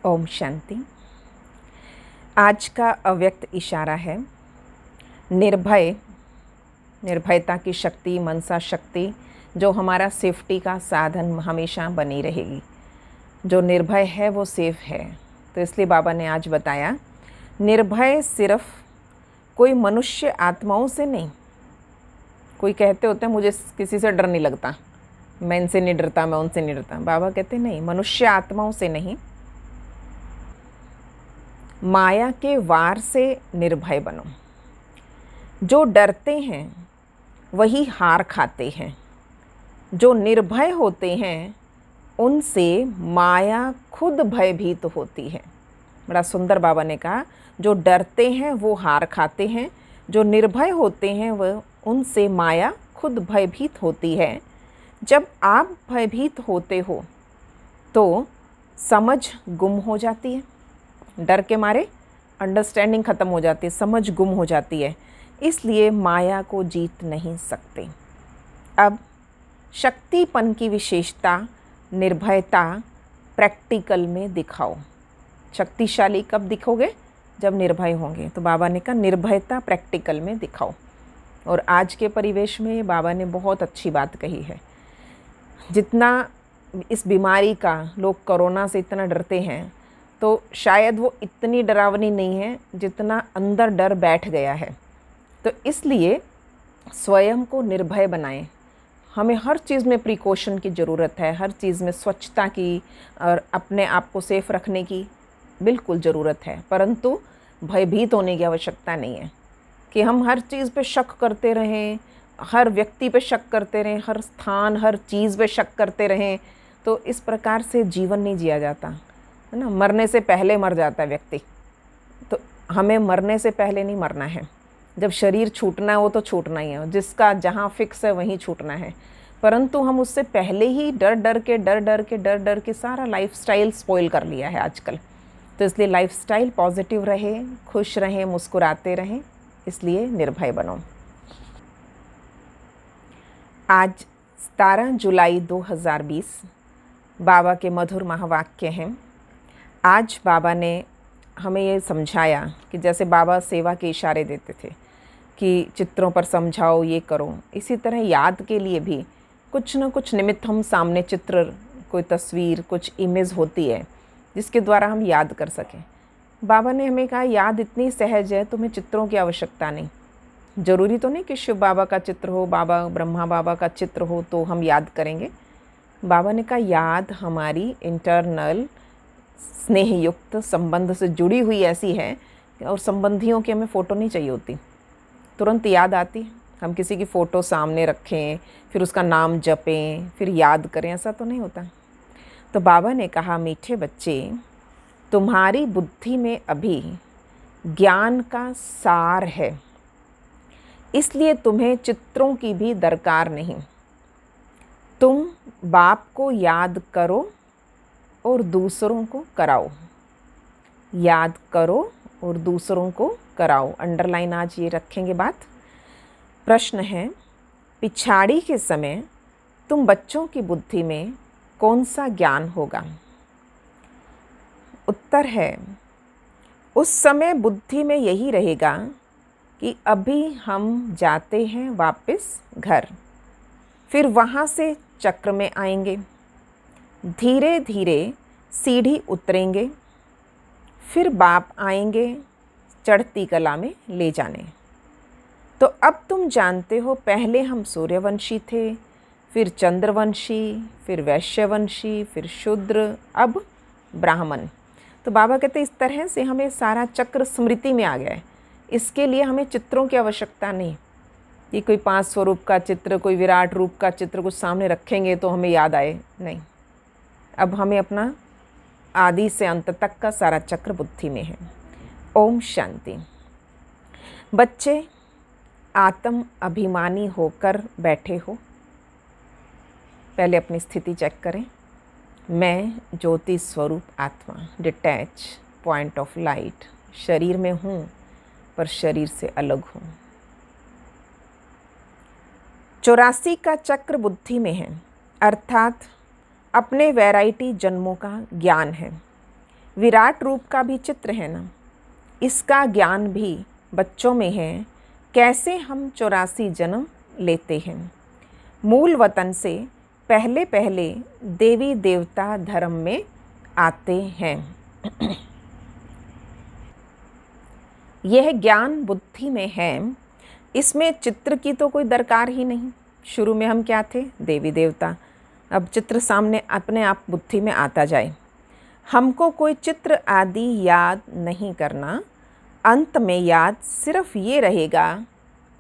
ओम शांति। आज का अव्यक्त इशारा है निर्भय। निर्भयता की शक्ति, मनसा शक्ति जो हमारा सेफ्टी का साधन हमेशा बनी रहेगी। जो निर्भय है वो सेफ है। तो इसलिए बाबा ने आज बताया निर्भय सिर्फ कोई मनुष्य आत्माओं से नहीं। कोई कहते होते हैं मुझे किसी से डर नहीं लगता, मैं इनसे नहीं डरता, मैं उनसे नहीं डरता। बाबा कहते नहीं, मनुष्य आत्माओं से नहीं, माया के वार से निर्भय बनो। जो डरते हैं वही हार खाते हैं। जो निर्भय होते हैं उनसे माया खुद भयभीत होती है। बड़ा सुंदर बाबा ने कहा, जो डरते हैं वो हार खाते हैं, जो निर्भय होते हैं वह उनसे माया खुद भयभीत होती है। जब आप भयभीत होते हो तो समझ गुम हो जाती है। डर के मारे अंडरस्टैंडिंग ख़त्म हो जाती है, समझ गुम हो जाती है, इसलिए माया को जीत नहीं सकते। अब शक्तिपन की विशेषता निर्भयता प्रैक्टिकल में दिखाओ। शक्तिशाली कब दिखोगे? जब निर्भय होंगे। तो बाबा ने कहा निर्भयता प्रैक्टिकल में दिखाओ। और आज के परिवेश में बाबा ने बहुत अच्छी बात कही है। जितना इस बीमारी का लोग कोरोना से इतना डरते हैं, तो शायद वो इतनी डरावनी नहीं है जितना अंदर डर बैठ गया है। तो इसलिए स्वयं को निर्भय बनाएं। हमें हर चीज़ में प्रिकॉशन की ज़रूरत है, हर चीज़ में स्वच्छता की और अपने आप को सेफ रखने की बिल्कुल ज़रूरत है। परंतु भयभीत होने की आवश्यकता नहीं है कि हम हर चीज़ पे शक करते रहें, हर व्यक्ति पे शक करते रहें, हर स्थान हर चीज़ पे शक करते रहें। तो इस प्रकार से जीवन नहीं जिया जाता है ना। मरने से पहले मर जाता है व्यक्ति। तो हमें मरने से पहले नहीं मरना है। जब शरीर छूटना है वो तो छूटना ही है, जिसका जहाँ फिक्स है वहीं छूटना है। परंतु हम उससे पहले ही डर डर के सारा लाइफस्टाइल स्पॉइल कर लिया है आजकल। तो इसलिए लाइफस्टाइल पॉजिटिव रहे, खुश रहें, मुस्कुराते रहें, इसलिए निर्भय बनो। आज 17 जुलाई 2020 बाबा के मधुर महावाक्य हैं। आज बाबा ने हमें ये समझाया कि जैसे बाबा सेवा के इशारे देते थे कि चित्रों पर समझाओ, ये करो, इसी तरह याद के लिए भी कुछ न कुछ निमित्त हम सामने चित्र, कोई तस्वीर, कुछ इमेज होती है जिसके द्वारा हम याद कर सकें। बाबा ने हमें कहा याद इतनी सहज है, तुम्हें चित्रों की आवश्यकता नहीं। ज़रूरी तो नहीं कि शिव बाबा का चित्र हो, बाबा ब्रह्मा बाबा का चित्र हो तो हम याद करेंगे। बाबा ने कहा याद हमारी इंटरनल स्नेह युक्त संबंध से जुड़ी हुई ऐसी है, और संबंधियों की हमें फ़ोटो नहीं चाहिए होती, तुरंत याद आती। हम किसी की फ़ोटो सामने रखें, फिर उसका नाम जपें, फिर याद करें, ऐसा तो नहीं होता। तो बाबा ने कहा मीठे बच्चे, तुम्हारी बुद्धि में अभी ज्ञान का सार है, इसलिए तुम्हें चित्रों की भी दरकार नहीं। तुम बाप को याद करो और दूसरों को कराओ। याद करो और दूसरों को कराओ। अंडरलाइन आज ये रखेंगे बात। प्रश्न है, पिछाड़ी के समय तुम बच्चों की बुद्धि में कौन सा ज्ञान होगा? उत्तर है, उस समय बुद्धि में यही रहेगा कि अभी हम जाते हैं वापस घर, फिर वहाँ से चक्र में आएंगे, धीरे धीरे सीढ़ी उतरेंगे, फिर बाप आएंगे चढ़ती कला में ले जाने। तो अब तुम जानते हो, पहले हम सूर्यवंशी थे, फिर चंद्रवंशी, फिर वैश्यवंशी, फिर शूद्र, अब ब्राह्मण। तो बाबा कहते इस तरह से हमें सारा चक्र स्मृति में आ गया है। इसके लिए हमें चित्रों की आवश्यकता नहीं कि कोई 5 स्वरूप का चित्र, कोई विराट रूप का चित्र कुछ सामने रखेंगे तो हमें याद आए, नहीं। अब हमें अपना आदि से अंत तक का सारा चक्र बुद्धि में है। ओम शांति। बच्चे आत्म अभिमानी होकर बैठे हो, पहले अपनी स्थिति चेक करें। मैं ज्योति स्वरूप आत्मा, डिटैच पॉइंट ऑफ लाइट, शरीर में हूँ पर शरीर से अलग हूँ। 84 का चक्र बुद्धि में है, अर्थात अपने वैरायटी जन्मों का ज्ञान है। विराट रूप का भी चित्र है ना, इसका ज्ञान भी बच्चों में है। कैसे हम 84 जन्म लेते हैं, मूल वतन से पहले पहले देवी देवता धर्म में आते हैं। यह ज्ञान बुद्धि में है, इसमें चित्र की तो कोई दरकार ही नहीं। शुरू में हम क्या थे, देवी देवता। अब चित्र सामने अपने आप बुद्धि में आता जाए। हमको कोई चित्र आदि याद नहीं करना। अंत में याद सिर्फ ये रहेगा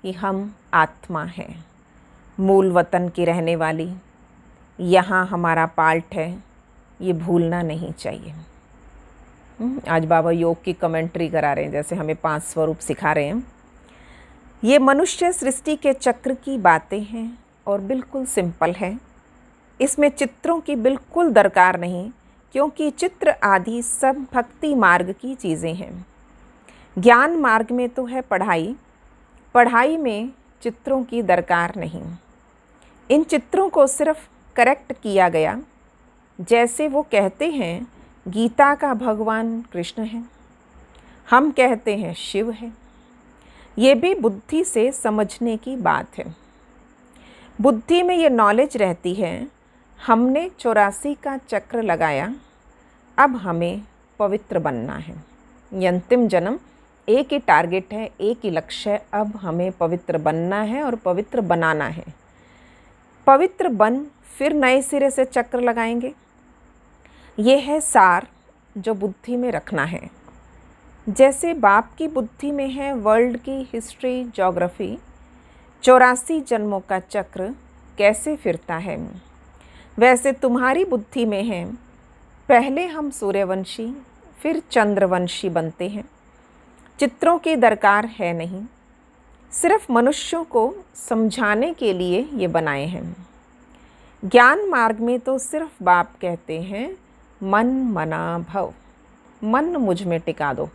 कि हम आत्मा हैं, मूल वतन की रहने वाली। यहाँ हमारा पार्ट है, ये भूलना नहीं चाहिए। आज बाबा योग की कमेंट्री करा रहे हैं, जैसे हमें 5 स्वरूप सिखा रहे हैं। ये मनुष्य सृष्टि के चक्र की बातें हैं और बिल्कुल सिंपल है। इसमें चित्रों की बिल्कुल दरकार नहीं, क्योंकि चित्र आदि सब भक्ति मार्ग की चीज़ें हैं। ज्ञान मार्ग में तो है पढ़ाई, पढ़ाई में चित्रों की दरकार नहीं। इन चित्रों को सिर्फ करेक्ट किया गया। जैसे वो कहते हैं गीता का भगवान कृष्ण है, हम कहते हैं शिव है। ये भी बुद्धि से समझने की बात है। बुद्धि में ये नॉलेज रहती है, हमने 84 का चक्र लगाया, अब हमें पवित्र बनना है। ये अंतिम जन्म, एक ही टारगेट है, एक ही लक्ष्य है, अब हमें पवित्र बनना है और पवित्र बनाना है। पवित्र बन फिर नए सिरे से चक्र लगाएंगे। ये है सार जो बुद्धि में रखना है। जैसे बाप की बुद्धि में है वर्ल्ड की हिस्ट्री, ज्योग्राफी, 84 जन्मों का चक्र कैसे फिरता है, वैसे तुम्हारी बुद्धि में है पहले हम सूर्यवंशी फिर चंद्रवंशी बनते हैं। चित्रों की दरकार है नहीं, सिर्फ मनुष्यों को समझाने के लिए ये बनाए हैं। ज्ञान मार्ग में तो सिर्फ बाप कहते हैं मन मना भव, मन मुझ में टिका दो।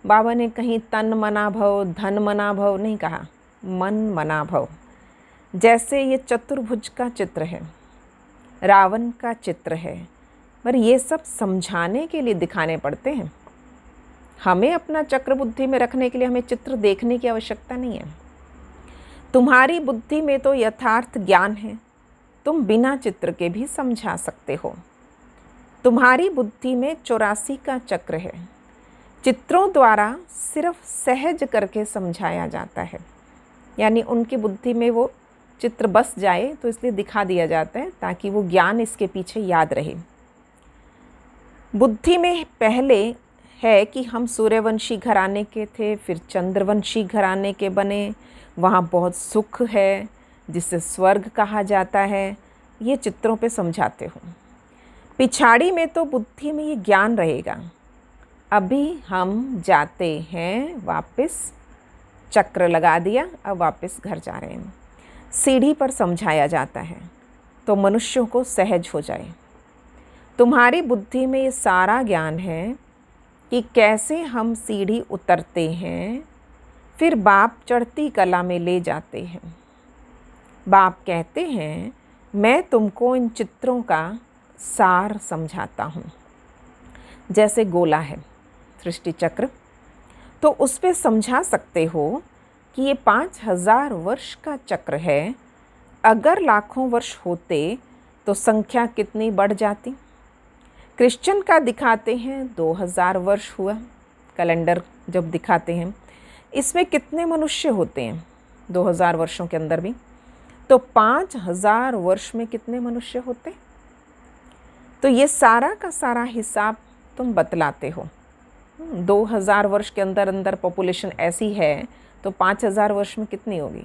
बाबा ने कहीं तन मना भव, धन मना भव नहीं कहा, मन मना भव। जैसे ये चतुर्भुज का चित्र है, रावण का चित्र है, पर ये सब समझाने के लिए दिखाने पड़ते हैं। हमें अपना चक्र बुद्धि में रखने के लिए हमें चित्र देखने की आवश्यकता नहीं है। तुम्हारी बुद्धि में तो यथार्थ ज्ञान है, तुम बिना चित्र के भी समझा सकते हो। तुम्हारी बुद्धि में 84 का चक्र है, चित्रों द्वारा सिर्फ सहज करके समझाया जाता है। यानी उनकी बुद्धि में वो चित्र बस जाए तो इसलिए दिखा दिया जाता है, ताकि वो ज्ञान इसके पीछे याद रहे। बुद्धि में पहले है कि हम सूर्यवंशी घराने के थे, फिर चंद्रवंशी घराने के बने, वहाँ बहुत सुख है जिसे स्वर्ग कहा जाता है। ये चित्रों पे समझाते हो। पिछाड़ी में तो बुद्धि में ये ज्ञान रहेगा। अभी हम जाते हैं वापस, चक्र लगा दिया, अब वापस घर जा रहे हैं। सीढ़ी पर समझाया जाता है तो मनुष्यों को सहज हो जाए। तुम्हारी बुद्धि में ये सारा ज्ञान है कि कैसे हम सीढ़ी उतरते हैं, फिर बाप चढ़ती कला में ले जाते हैं। बाप कहते हैं मैं तुमको इन चित्रों का सार समझाता हूँ। जैसे गोला है सृष्टि चक्र, तो उस पर समझा सकते हो कि ये 5000 वर्ष का चक्र है। अगर लाखों वर्ष होते तो संख्या कितनी बढ़ जाती। क्रिश्चियन का दिखाते हैं 2000 वर्ष हुआ, कैलेंडर जब दिखाते हैं, इसमें कितने मनुष्य होते हैं 2000 वर्षों के अंदर भी, तो 5000 वर्ष में कितने मनुष्य होते। तो ये सारा का सारा हिसाब तुम बतलाते हो। 2000 वर्ष के अंदर अंदर पॉपुलेशन ऐसी है तो 5000 वर्ष में कितनी होगी।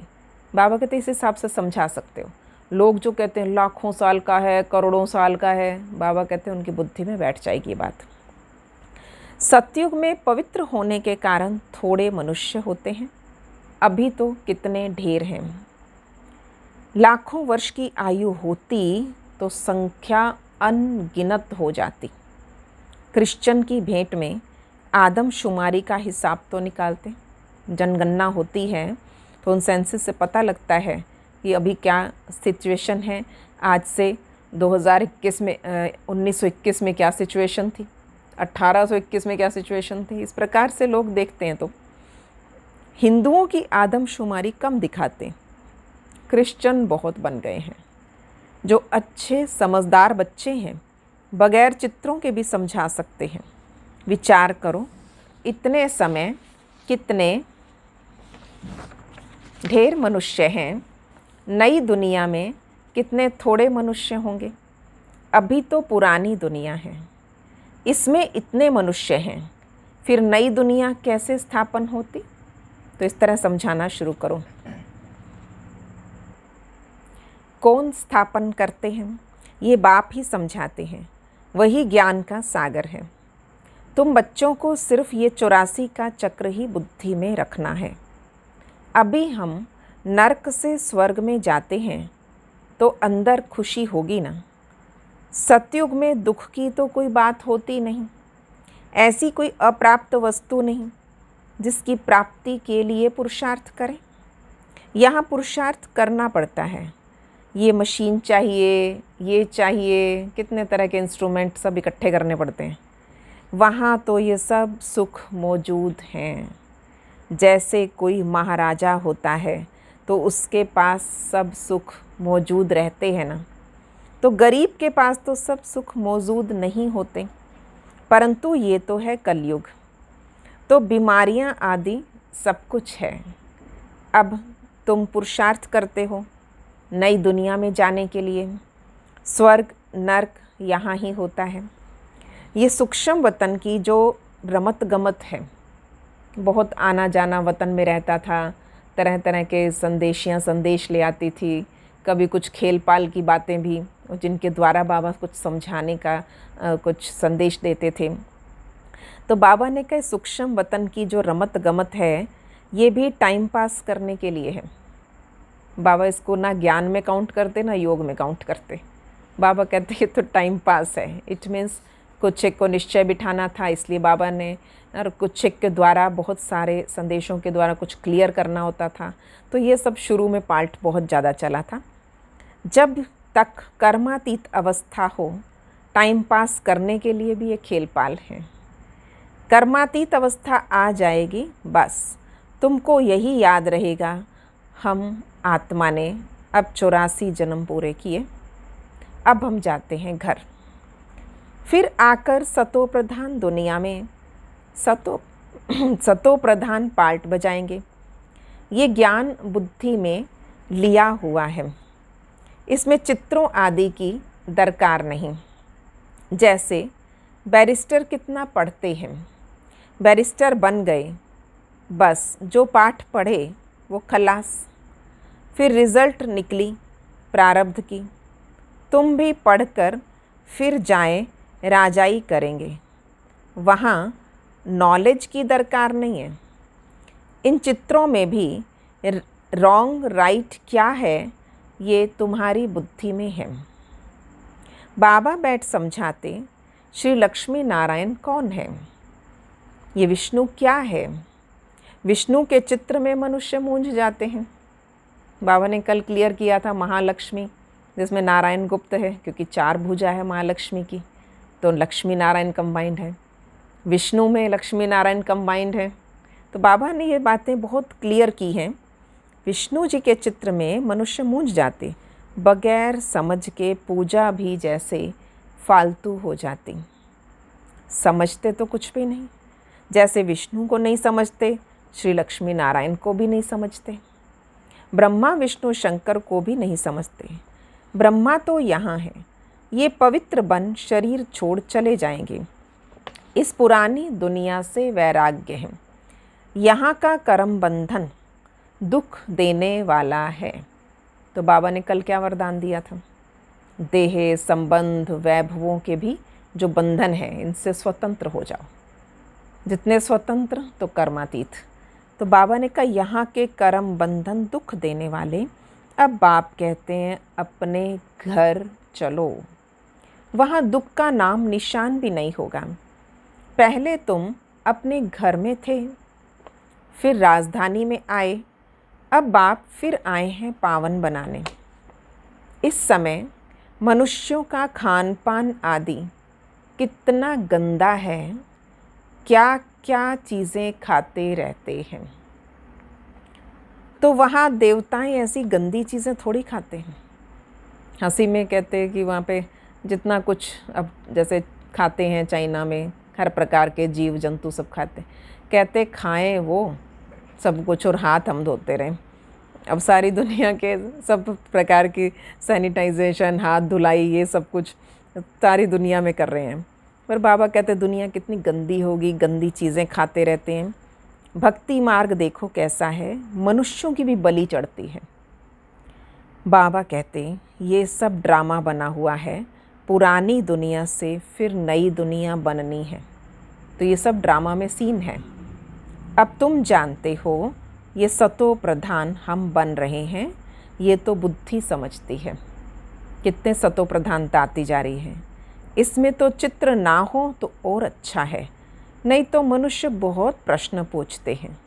बाबा कहते इस हिसाब से समझा सकते हो। लोग जो कहते हैं लाखों साल का है, करोड़ों साल का है, बाबा कहते हैं उनकी बुद्धि में बैठ जाएगी ये बात। सतयुग में पवित्र होने के कारण थोड़े मनुष्य होते हैं, अभी तो कितने ढेर हैं। लाखों वर्ष की आयु होती तो संख्या अनगिनत हो जाती। क्रिश्चियन की भेंट में आदमशुमारी का हिसाब तो निकालते, जनगणना होती है तो उन सेंसस से पता लगता है कि अभी क्या सिचुएशन है। आज से 2021 में 1921 में क्या सिचुएशन थी, 1821 में क्या सिचुएशन थी, इस प्रकार से लोग देखते हैं। तो हिंदुओं की आदमशुमारी कम दिखाते, क्रिश्चियन बहुत बन गए हैं। जो अच्छे समझदार बच्चे हैं बगैर चित्रों के भी समझा सकते हैं। विचार करो, इतने समय कितने ढेर मनुष्य हैं, नई दुनिया में कितने थोड़े मनुष्य होंगे। अभी तो पुरानी दुनिया है, इसमें इतने मनुष्य हैं, फिर नई दुनिया कैसे स्थापन होती। तो इस तरह समझाना शुरू करो। कौन स्थापन करते हैं, ये बाप ही समझाते हैं, वही ज्ञान का सागर है। तुम बच्चों को सिर्फ ये 84 का चक्र ही बुद्धि में रखना है। अभी हम नरक से स्वर्ग में जाते हैं तो अंदर खुशी होगी ना। सतयुग में दुख की तो कोई बात होती नहीं। ऐसी कोई अप्राप्त वस्तु नहीं जिसकी प्राप्ति के लिए पुरुषार्थ करें। यहाँ पुरुषार्थ करना पड़ता है। ये मशीन चाहिए, ये चाहिए, कितने तरह के इंस्ट्रूमेंट सब इकट्ठे करने पड़ते हैं। वहाँ तो ये सब सुख मौजूद हैं। जैसे कोई महाराजा होता है तो उसके पास सब सुख मौजूद रहते हैं ना। तो गरीब के पास तो सब सुख मौजूद नहीं होते। परंतु ये तो है कलयुग, तो बीमारियां आदि सब कुछ है। अब तुम पुरुषार्थ करते हो नई दुनिया में जाने के लिए। स्वर्ग नरक यहाँ ही होता है। ये सूक्ष्म वतन की जो रमत गमत है, बहुत आना जाना वतन में रहता था। तरह तरह के संदेशियाँ संदेश ले आती थी, कभी कुछ खेल पाल की बातें भी, जिनके द्वारा बाबा कुछ समझाने का कुछ संदेश देते थे। तो बाबा ने कहा सूक्ष्म वतन की जो रमत गमत है ये भी टाइम पास करने के लिए है। बाबा इसको ना ज्ञान में काउंट करते ना योग में काउंट करते। बाबा कहते ये तो टाइम पास है। इट मीन्स कुछ एक को निश्चय बिठाना था, इसलिए बाबा ने, और कुछ एक के द्वारा बहुत सारे संदेशों के द्वारा कुछ क्लियर करना होता था। तो ये सब शुरू में पार्ट बहुत ज़्यादा चला था। जब तक कर्मातीत अवस्था हो, टाइम पास करने के लिए भी ये खेल पाल है। कर्मातीत अवस्था आ जाएगी, बस तुमको यही याद रहेगा, हम आत्मा ने अब 84 जन्म पूरे किए, अब हम जाते हैं घर। फिर आकर सतो प्रधान दुनिया में सतो प्रधान पार्ट बजाएंगे। ये ज्ञान बुद्धि में लिया हुआ है, इसमें चित्रों आदि की दरकार नहीं। जैसे बैरिस्टर कितना पढ़ते हैं, बैरिस्टर बन गए, बस जो पाठ पढ़े वो खलास। फिर रिज़ल्ट निकली प्रारब्ध की। तुम भी पढ़कर फिर जाएं राजाई करेंगे, वहाँ नॉलेज की दरकार नहीं है। इन चित्रों में भी रॉन्ग राइट क्या है ये तुम्हारी बुद्धि में है। बाबा बैठ समझाते श्री लक्ष्मी नारायण कौन है, ये विष्णु क्या है। विष्णु के चित्र में मनुष्य मूंझ जाते हैं। बाबा ने कल क्लियर किया था महालक्ष्मी, जिसमें नारायण गुप्त है, क्योंकि 4 भुजा है महालक्ष्मी की, तो लक्ष्मी नारायण कंबाइंड है। विष्णु में लक्ष्मी नारायण कंबाइंड है। तो बाबा ने ये बातें बहुत क्लियर की हैं। विष्णु जी के चित्र में मनुष्य मूंझ जाते, बगैर समझ के पूजा भी जैसे फालतू हो जाती। समझते तो कुछ भी नहीं। जैसे विष्णु को नहीं समझते, श्री लक्ष्मी नारायण को भी नहीं समझते, ब्रह्मा विष्णु शंकर को भी नहीं समझते। ब्रह्मा तो यहाँ है, ये पवित्र बन शरीर छोड़ चले जाएंगे। इस पुरानी दुनिया से वैराग्य है। यहाँ का कर्म बंधन दुख देने वाला है। तो बाबा ने कल क्या वरदान दिया था, देह संबंध वैभवों के भी जो बंधन है इनसे स्वतंत्र हो जाओ। जितने स्वतंत्र तो कर्मातीत। तो बाबा ने कहा यहाँ के कर्म बंधन दुख देने वाले। अब बाप कहते हैं अपने घर चलो, वहाँ दुख का नाम निशान भी नहीं होगा। पहले तुम अपने घर में थे, फिर राजधानी में आए, अब बाप फिर आए हैं पावन बनाने। इस समय मनुष्यों का खान पान आदि कितना गंदा है, क्या क्या चीज़ें खाते रहते हैं। तो वहाँ देवताएं ऐसी गंदी चीज़ें थोड़ी खाते हैं। हंसी में कहते हैं कि वहाँ पे जितना कुछ अब जैसे खाते हैं चाइना में, हर प्रकार के जीव जंतु सब खाते हैं, कहते खाएं वो सब कुछ और हाथ हम धोते रहें। अब सारी दुनिया के सब प्रकार की सैनिटाइजेशन, हाथ धुलाई, ये सब कुछ सारी दुनिया में कर रहे हैं, पर बाबा कहते दुनिया कितनी गंदी होगी, गंदी चीज़ें खाते रहते हैं। भक्ति मार्ग देखो कैसा है, मनुष्यों की भी बलि चढ़ती है। बाबा कहते ये सब ड्रामा बना हुआ है, पुरानी दुनिया से फिर नई दुनिया बननी है। तो ये सब ड्रामा में सीन है। अब तुम जानते हो ये सतो प्रधान हम बन रहे हैं, ये तो बुद्धि समझती है। कितने सतो प्रधानता आती जा रही है। इसमें तो चित्र ना हो तो और अच्छा है, नहीं तो मनुष्य बहुत प्रश्न पूछते हैं।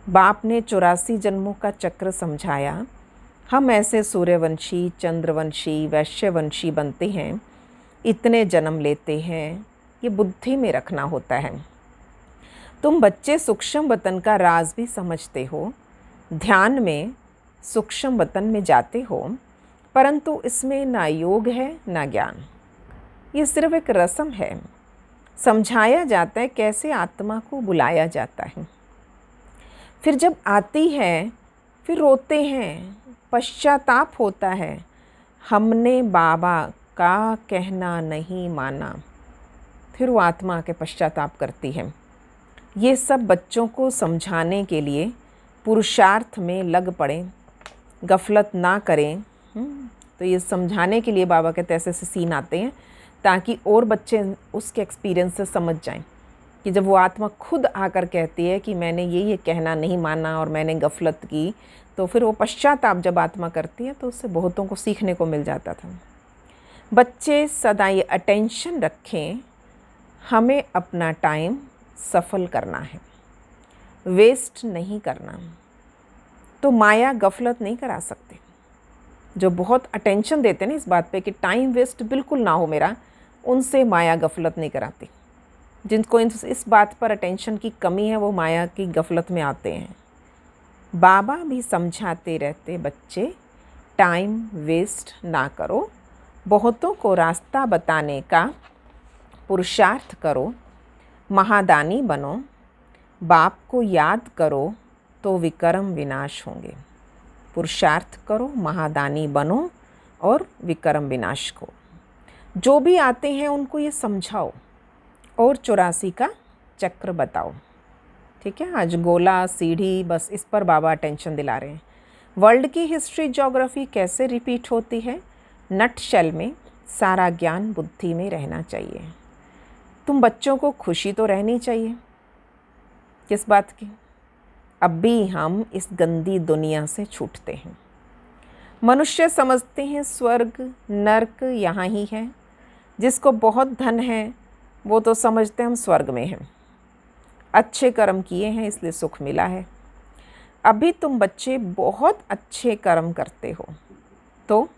बाप ने 84 जन्मों का चक्र समझाया। हम ऐसे सूर्यवंशी, चंद्रवंशी, वैश्यवंशी बनते हैं, इतने जन्म लेते हैं, ये बुद्धि में रखना होता है। तुम बच्चे सूक्ष्म वतन का राज भी समझते हो, ध्यान में सूक्ष्म वतन में जाते हो, परंतु इसमें ना योग है ना ज्ञान। ये सिर्फ एक रस्म है। समझाया जाता है कैसे आत्मा को बुलाया जाता है। फिर जब आती है फिर रोते हैं, पश्चाताप होता है, हमने बाबा का कहना नहीं माना। फिर वो आत्मा के पश्चाताप करती है। ये सब बच्चों को समझाने के लिए पुरुषार्थ में लग पड़े, गफलत ना करें। तो ये समझाने के लिए बाबा के ऐसे ऐसे सीन आते हैं ताकि और बच्चे उसके एक्सपीरियंस से समझ जाएं कि जब वो आत्मा खुद आकर कहती है कि मैंने ये कहना नहीं माना और मैंने गफलत की, तो फिर वो पश्चाताप जब आत्मा करती है तो उससे बहुतों को सीखने को मिल जाता था। बच्चे सदा ये अटेंशन रखें, हमें अपना टाइम सफल करना है, वेस्ट नहीं करना। तो माया गफलत नहीं करा सकते। जो बहुत अटेंशन देते हैं ना इस बात पे कि टाइम वेस्ट बिल्कुल ना हो मेरा, उनसे माया गफलत नहीं कराती। जिनको इस बात पर अटेंशन की कमी है वो माया की गफलत में आते हैं। बाबा भी समझाते रहते, बच्चे टाइम वेस्ट ना करो, बहुतों को रास्ता बताने का पुरुषार्थ करो, महादानी बनो, बाप को याद करो तो विक्रम विनाश होंगे। पुरुषार्थ करो, महादानी बनो और विक्रम विनाश को। जो भी आते हैं उनको ये समझाओ और 84 का चक्र बताओ। ठीक है, आज गोला, सीढ़ी, बस इस पर बाबा अटेंशन दिला रहे हैं। वर्ल्ड की हिस्ट्री, ज्योग्राफी कैसे रिपीट होती है, नट शेल में सारा ज्ञान बुद्धि में रहना चाहिए। तुम बच्चों को खुशी तो रहनी चाहिए। किस बात की? अब भी हम इस गंदी दुनिया से छूटते हैं। मनुष्य समझते हैं स्वर्ग नर्क यहाँ ही है। जिसको बहुत धन है वो तो समझते हैं हम स्वर्ग में हैं, अच्छे कर्म किए हैं इसलिए सुख मिला है। अभी तुम बच्चे बहुत अच्छे कर्म करते हो तो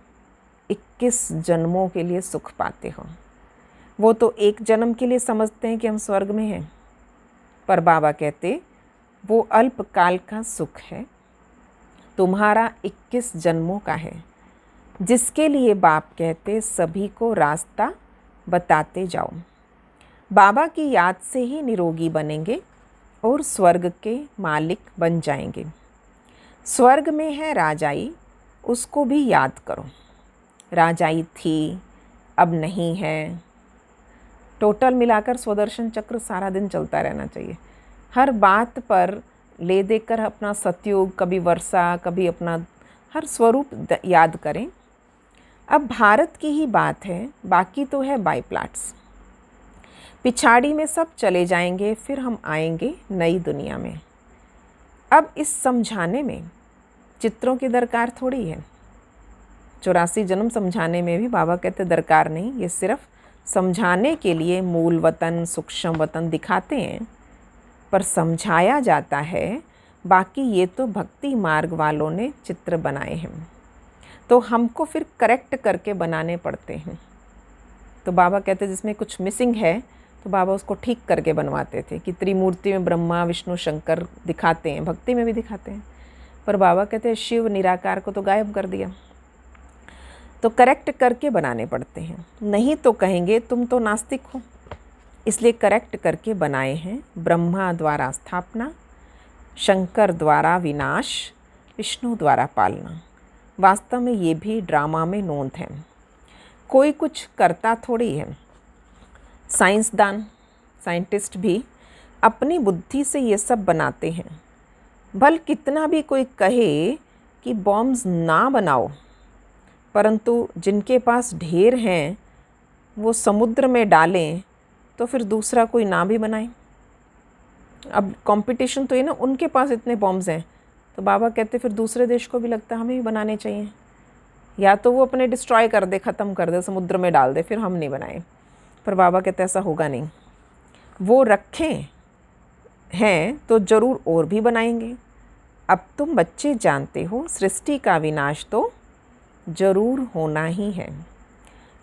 21 जन्मों के लिए सुख पाते हो। वो तो एक जन्म के लिए समझते हैं कि हम स्वर्ग में हैं, पर बाबा कहते वो अल्पकाल का सुख है, तुम्हारा 21 जन्मों का है, जिसके लिए बाप कहते सभी को रास्ता बताते जाओ। बाबा की याद से ही निरोगी बनेंगे और स्वर्ग के मालिक बन जाएंगे। स्वर्ग में है राजाई, उसको भी याद करो। राजाई थी, अब नहीं है। टोटल मिलाकर स्वदर्शन चक्र सारा दिन चलता रहना चाहिए। हर बात पर ले देकर अपना सतयुग, कभी वर्षा, कभी अपना हर स्वरूप याद करें। अब भारत की ही बात है, बाकी तो है बाई प्लाट्स। पिछाड़ी में सब चले जाएंगे, फिर हम आएंगे नई दुनिया में। अब इस समझाने में चित्रों की दरकार थोड़ी है। 84 जन्म समझाने में भी बाबा कहते दरकार नहीं, ये सिर्फ समझाने के लिए मूल वतन, सूक्ष्म वतन दिखाते हैं, पर समझाया जाता है। बाकी ये तो भक्ति मार्ग वालों ने चित्र बनाए हैं, तो हमको फिर करेक्ट करके बनाने पड़ते हैं। तो बाबा कहते जिसमें कुछ मिसिंग है तो बाबा उसको ठीक करके बनवाते थे कि त्रिमूर्ति में ब्रह्मा विष्णु शंकर दिखाते हैं, भक्ति में भी दिखाते हैं, पर बाबा कहते हैं शिव निराकार को तो गायब कर दिया। तो करेक्ट करके बनाने पड़ते हैं, नहीं तो कहेंगे तुम तो नास्तिक हो। इसलिए करेक्ट करके बनाए हैं। ब्रह्मा द्वारा स्थापना, शंकर द्वारा विनाश, विष्णु द्वारा पालना। वास्तव में ये भी ड्रामा में नोंद है, कोई कुछ करता थोड़ी है। साइंसदान, साइंटिस्ट भी अपनी बुद्धि से ये सब बनाते हैं। भल कितना भी कोई कहे कि बॉम्ब्स ना बनाओ, परंतु जिनके पास ढेर हैं वो समुद्र में डालें तो फिर दूसरा कोई ना भी बनाए। अब कंपटीशन तो ये ना, उनके पास इतने बॉम्ब्स हैं तो बाबा कहते फिर दूसरे देश को भी लगता है हमें भी बनाने चाहिए। या तो वो अपने डिस्ट्रॉय कर दे, ख़त्म कर दे, समुद्र में डाल दे, फिर हम नहीं बनाए। पर बाबा कहते ऐसा होगा नहीं, वो रखें हैं तो ज़रूर और भी बनाएंगे। अब तुम बच्चे जानते हो सृष्टि का विनाश तो ज़रूर होना ही है,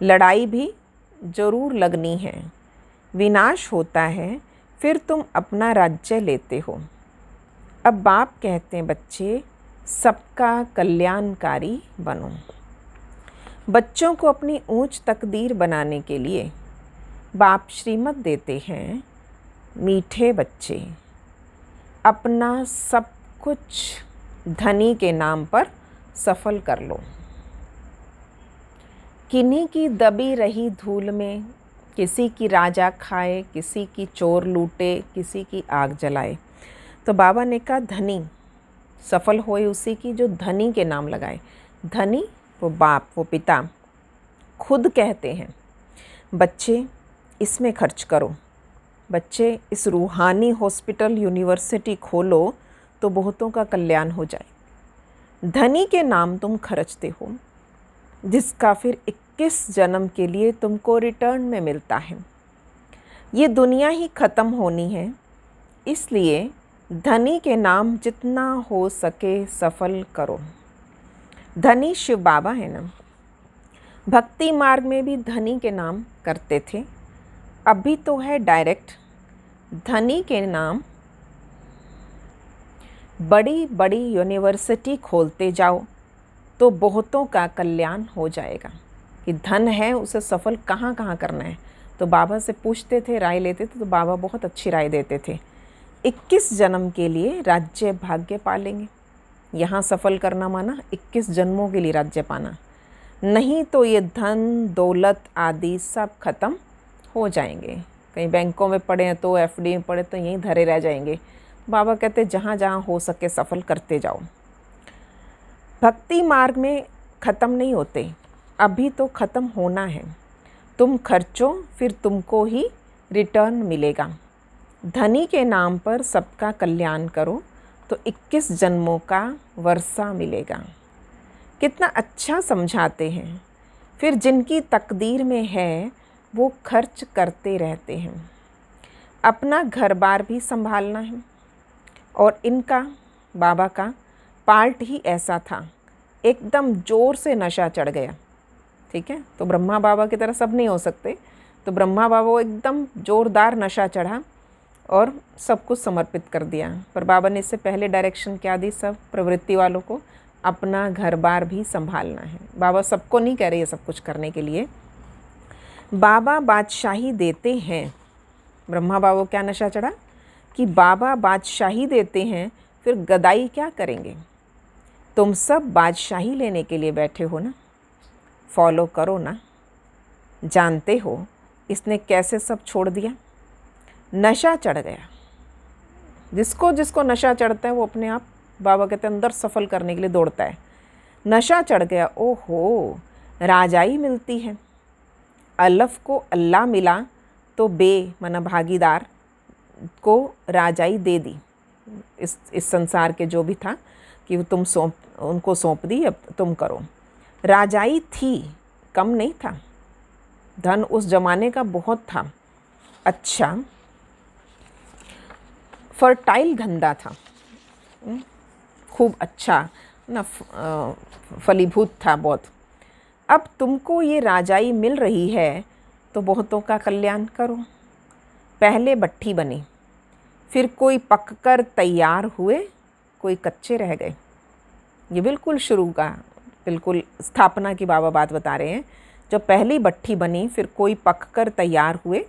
लड़ाई भी ज़रूर लगनी है। विनाश होता है फिर तुम अपना राज्य लेते हो। अब बाप कहते हैं बच्चे सबका कल्याणकारी बनो। बच्चों को अपनी ऊंच तकदीर बनाने के लिए बाप श्रीमत देते हैं, मीठे बच्चे अपना सब कुछ धनी के नाम पर सफल कर लो। किन्हीं की दबी रही धूल में किसी की राजा खाए, किसी की चोर लूटे, किसी की आग जलाए। तो बाबा ने कहा धनी सफल होए उसी की जो धनी के नाम लगाए। धनी वो बाप, वो पिता खुद कहते हैं बच्चे इसमें खर्च करो, बच्चे इस रूहानी हॉस्पिटल यूनिवर्सिटी खोलो तो बहुतों का कल्याण हो जाए। धनी के नाम तुम खर्चते हो जिसका फिर 21 जन्म के लिए तुमको रिटर्न में मिलता है। ये दुनिया ही ख़त्म होनी है, इसलिए धनी के नाम जितना हो सके सफल करो। धनी शिव बाबा है ना। भक्ति मार्ग में भी धनी के नाम करते थे, अभी तो है डायरेक्ट धनी के नाम। बड़ी बड़ी यूनिवर्सिटी खोलते जाओ तो बहुतों का कल्याण हो जाएगा। कि धन है उसे सफल कहाँ कहाँ करना है, तो बाबा से पूछते थे, राय लेते थे, तो बाबा बहुत अच्छी राय देते थे। 21 जन्म के लिए राज्य भाग्य पालेंगे। यहाँ सफल करना माना 21 जन्मों के लिए राज्य पाना, नहीं तो ये धन दौलत आदि सब खत्म हो जाएंगे। कहीं बैंकों में पड़े हैं तो एफडी में पड़े तो यहीं धरे रह जाएंगे। बाबा कहते जहाँ जहाँ हो सके सफल करते जाओ। भक्ति मार्ग में ख़त्म नहीं होते, अभी तो ख़त्म होना है। तुम खर्चो फिर तुमको ही रिटर्न मिलेगा। धनी के नाम पर सबका कल्याण करो तो 21 जन्मों का वर्षा मिलेगा। कितना अच्छा समझाते हैं। फिर जिनकी तकदीर में है वो खर्च करते रहते हैं। अपना घर बार भी संभालना है। और इनका बाबा का पार्ट ही ऐसा था, एकदम ज़ोर से नशा चढ़ गया। ठीक है, तो ब्रह्मा बाबा की तरह सब नहीं हो सकते। तो ब्रह्मा बाबा को एकदम ज़ोरदार नशा चढ़ा और सब कुछ समर्पित कर दिया। पर बाबा ने इससे पहले डायरेक्शन क्या दी, सब प्रवृत्ति वालों को अपना घर बार भी संभालना है। बाबा सबको नहीं कह रहे ये सब कुछ करने के लिए। बाबा बादशाही देते हैं। ब्रह्मा बाबा को क्या नशा चढ़ा कि बाबा बादशाही देते हैं, फिर गदाई क्या करेंगे। तुम सब बादशाही लेने के लिए बैठे हो ना, फॉलो करो ना। जानते हो इसने कैसे सब छोड़ दिया, नशा चढ़ गया। जिसको जिसको नशा चढ़ता है वो अपने आप बाबा कहते हैं अंदर सफल करने के लिए दौड़ता है। नशा चढ़ गया, ओहो राजाई मिलती है। अलफ को अल्लाह मिला तो बे मना भागीदार को राजाई दे दी। इस संसार के जो भी था कि तुम उनको सौंप दी, अब तुम करो। राजाई थी, कम नहीं था। धन उस जमाने का बहुत था। अच्छा फर्टाइल धंधा था, खूब अच्छा ना, फलीभूत था बहुत। अब तुमको ये राजाई मिल रही है तो बहुतों का कल्याण करो। पहले भट्ठी बनी, फिर कोई पककर तैयार हुए, कोई कच्चे रह गए। ये बिल्कुल शुरू का, बिल्कुल स्थापना की बाबा बात बता रहे हैं। जो पहली भट्ठी बनी, फिर कोई पककर तैयार हुए,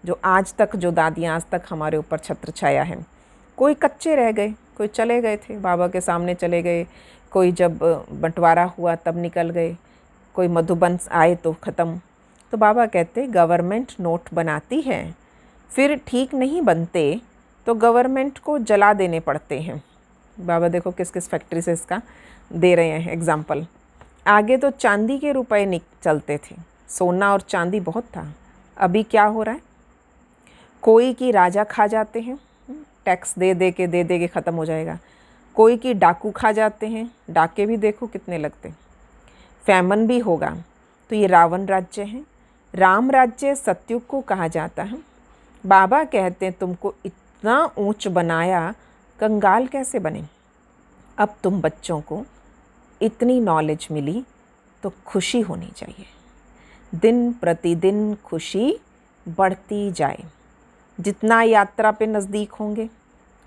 जो आज तक, जो दादियाँ आज तक हमारे ऊपर छत्र छाया है। कोई कच्चे रह गए, कोई चले गए थे, बाबा के सामने चले गए, कोई जब बंटवारा हुआ तब निकल गए, कोई मधुबन आए तो ख़त्म। तो बाबा कहते गवर्नमेंट नोट बनाती है, फिर ठीक नहीं बनते तो गवर्नमेंट को जला देने पड़ते हैं। बाबा देखो किस किस फैक्ट्री से इसका दे रहे हैं एग्जाम्पल। आगे तो चांदी के रुपए चलते थे, सोना और चांदी बहुत था। अभी क्या हो रहा है, कोई की राजा खा जाते हैं, टैक्स दे दे के ख़त्म हो जाएगा। कोई की डाकू खा जाते हैं, डाके भी देखो कितने लगते। फैमन भी होगा, तो ये रावण राज्य है। राम राज्य सतयुग को कहा जाता है। बाबा कहते हैं तुमको इतना ऊंच बनाया, कंगाल कैसे बने। अब तुम बच्चों को इतनी नॉलेज मिली तो खुशी होनी चाहिए। दिन प्रतिदिन खुशी बढ़ती जाए। जितना यात्रा पे नज़दीक होंगे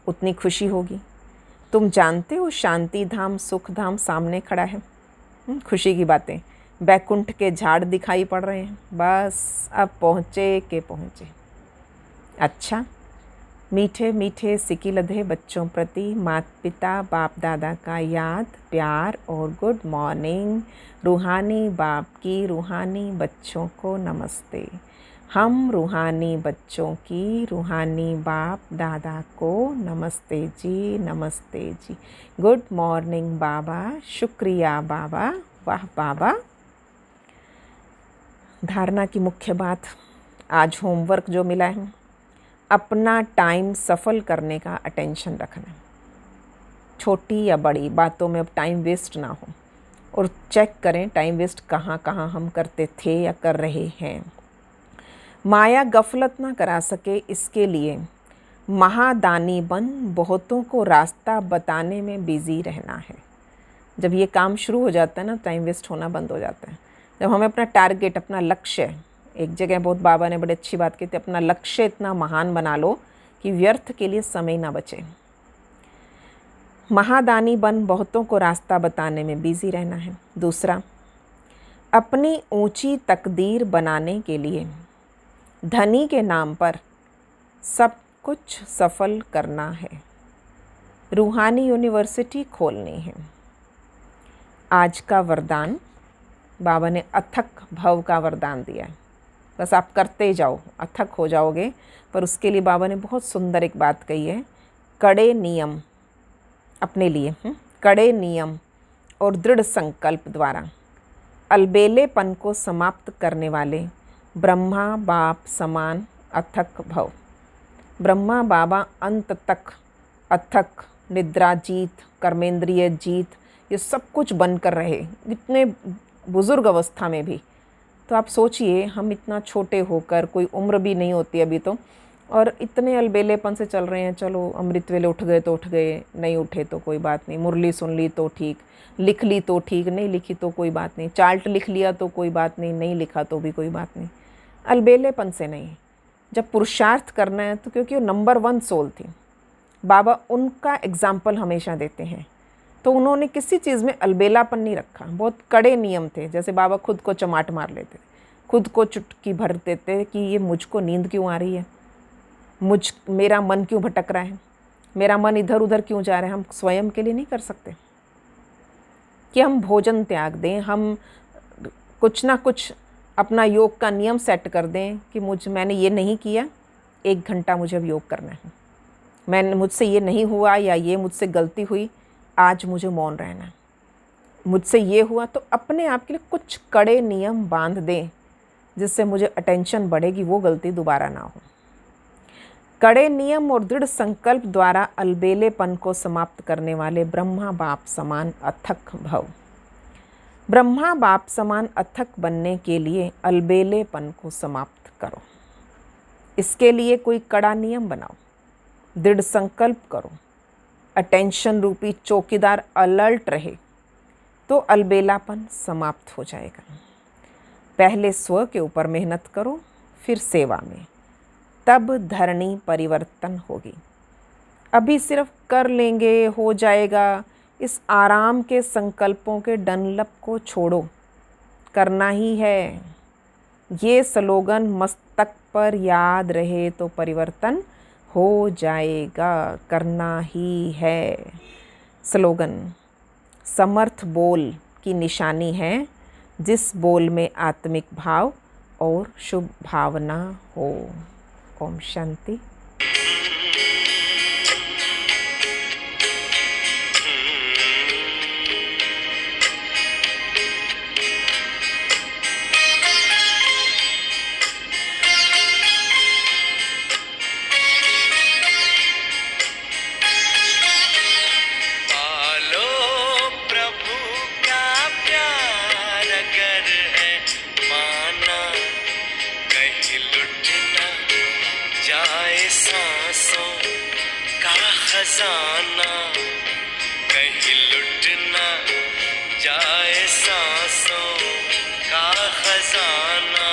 उतनी खुशी होगी। तुम जानते हो शांति धाम, सुख धाम सामने खड़ा है। खुशी की बातें, बैकुंठ के झाड़ दिखाई पड़ रहे हैं। बस अब पहुँचे के पहुँचे। अच्छा, मीठे मीठे सिकी लधे बच्चों प्रति माता पिता बाप दादा का याद, प्यार और गुड मॉर्निंग। रूहानी बाप की रूहानी बच्चों को नमस्ते। हम रूहानी बच्चों की रूहानी बाप दादा को नमस्ते जी, नमस्ते जी। गुड मॉर्निंग बाबा, शुक्रिया बाबा, वाह बाबा। धारणा की मुख्य बात, आज होमवर्क जो मिला है, अपना टाइम सफल करने का अटेंशन रखना। छोटी या बड़ी बातों में अब टाइम वेस्ट ना हो, और चेक करें टाइम वेस्ट कहाँ कहाँ हम करते थे या कर रहे हैं। माया गफलत ना करा सके, इसके लिए महादानी बन बहुतों को रास्ता बताने में बिजी रहना है। जब ये काम शुरू हो जाता है ना, टाइम वेस्ट होना बंद हो जाता है। जब हमें अपना टारगेट, अपना लक्ष्य, एक जगह बहुत बाबा ने बड़ी अच्छी बात की थी, अपना लक्ष्य इतना महान बना लो कि व्यर्थ के लिए समय ना बचे। महादानी बन बहुतों को रास्ता बताने में बिजी रहना है। दूसरा, अपनी ऊंची तकदीर बनाने के लिए धनी के नाम पर सब कुछ सफल करना है। रूहानी यूनिवर्सिटी खोलनी है। आज का वरदान, बाबा ने अथक भव का वरदान दिया है। बस आप करते जाओ, अथक हो जाओगे। पर उसके लिए बाबा ने बहुत सुंदर एक बात कही है, कड़े नियम अपने लिए, कड़े नियम और दृढ़ संकल्प द्वारा अलबेलेपन को समाप्त करने वाले ब्रह्मा बाप समान अथक भव। ब्रह्मा बाबा अंत तक अथक, निद्रा जीत, कर्मेंद्रिय जीत, ये सब कुछ बनकर रहे, इतने बुज़ुर्ग अवस्था में भी। तो आप सोचिए, हम इतना छोटे होकर, कोई उम्र भी नहीं होती अभी तो, और इतने अलबेलेपन से चल रहे हैं। चलो अमृत वेले उठ गए तो उठ गए, नहीं उठे तो कोई बात नहीं, मुरली सुन ली तो ठीक, लिख ली तो ठीक, नहीं लिखी तो कोई बात नहीं, चार्ट लिख लिया तो कोई बात नहीं, नहीं लिखा तो भी कोई बात नहीं। अलबेलेपन से नहीं, जब पुरुषार्थ करना है तो, क्योंकि वो नंबर 1 सोल थी, बाबा उनका एग्जाम्पल हमेशा देते हैं। तो उन्होंने किसी चीज़ में अलबेलापन नहीं रखा, बहुत कड़े नियम थे। जैसे बाबा खुद को चमाट मार लेते, खुद को चुटकी भर देते कि ये मुझको नींद क्यों आ रही है, मेरा मन क्यों भटक रहा है, मेरा मन इधर उधर क्यों जा रहा है। हम स्वयं के लिए नहीं कर सकते कि हम भोजन त्याग दें, हम कुछ ना कुछ अपना योग का नियम सेट कर दें कि मैंने ये नहीं किया, 1 घंटा मुझे अब योग करना है, मुझसे ये नहीं हुआ या ये मुझसे गलती हुई, आज मुझे मौन रहना है, मुझसे ये हुआ। तो अपने आप के लिए कुछ कड़े नियम बांध दें जिससे मुझे अटेंशन बढ़ेगी, वो गलती दोबारा ना हो। कड़े नियम और दृढ़ संकल्प द्वारा अलबेलेपन को समाप्त करने वाले ब्रह्मा बाप समान अथक भव। ब्रह्मा बाप समान अथक बनने के लिए अलबेलेपन को समाप्त करो। इसके लिए कोई कड़ा नियम बनाओ, दृढ़ संकल्प करो, अटेंशन रूपी चौकीदार अलर्ट रहे, तो अलबेलापन समाप्त हो जाएगा। पहले स्व के ऊपर मेहनत करो, फिर सेवा में, तब धरणी परिवर्तन होगी। अभी सिर्फ कर लेंगे हो जाएगा, इस आराम के संकल्पों के डनलप को छोड़ो, करना ही है। ये स्लोगन मस्तक पर याद रहे तो परिवर्तन हो जाएगा, करना ही है। स्लोगन समर्थ बोल की निशानी है, जिस बोल में आत्मिक भाव और शुभ भावना हो। ओम शांति। खजाना कहीं लुट ना जाए सांसों का खजाना,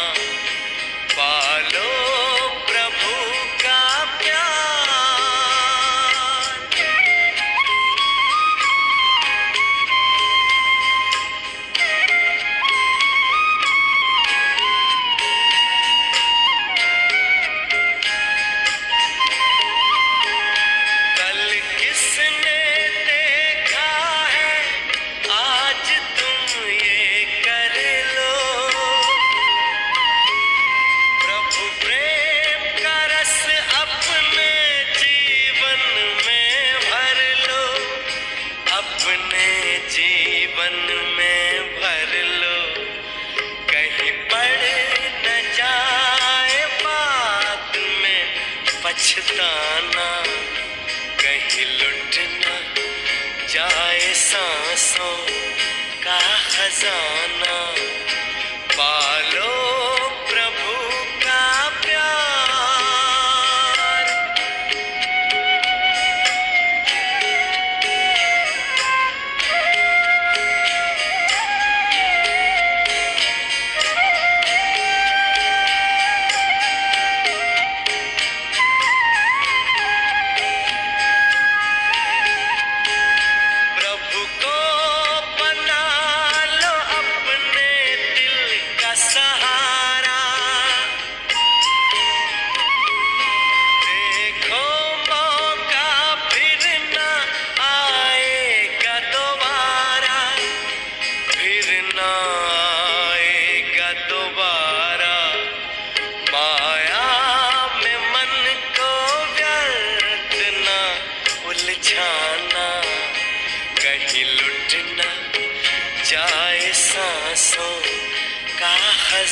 पालो प्रभु का प्यार। जीवन में भर लो, कहीं पड़ न जाए बाद में पछताना, कहीं लुट न जाए सांसों का खजाना, पालो प्रभु का प्यार। कहीं लुट न जाए सांसों का खजाना।